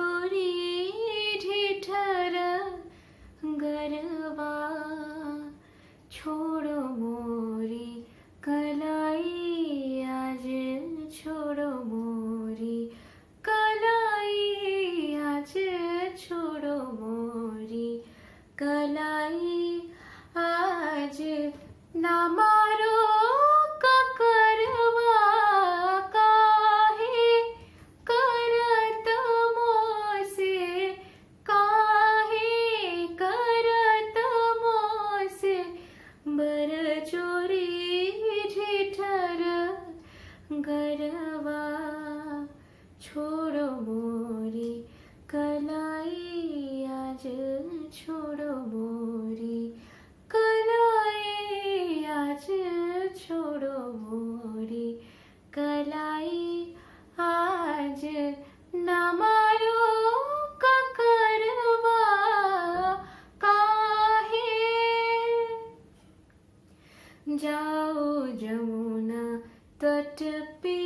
चोरी ढिठर गरबा, छोड़ो मोरी कलाई आज, छोड़ो मोरी कलाई आज, छोड़ो मोरी कलाई आज। ना मारो ककरवा काहे करत मोसे, काहे करत मोसे बर चोरी ढिठर गरबा, छोड़ो मोरी कलाई आज, छोड़ो मोरी कलाई आज, छोड़ो मोरी कलाई आज। ना मारो ककरवा काहे, जाओ जमुना तट पे,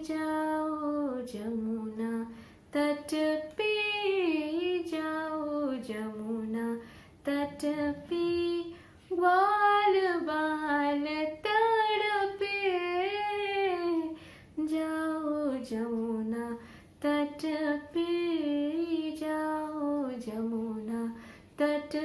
जाओ जमुना तट पे, जाओ जमुना तट पे, ग्वाल बाल तड़पे, जाओ जमुना तट पे, जाओ जमुना तट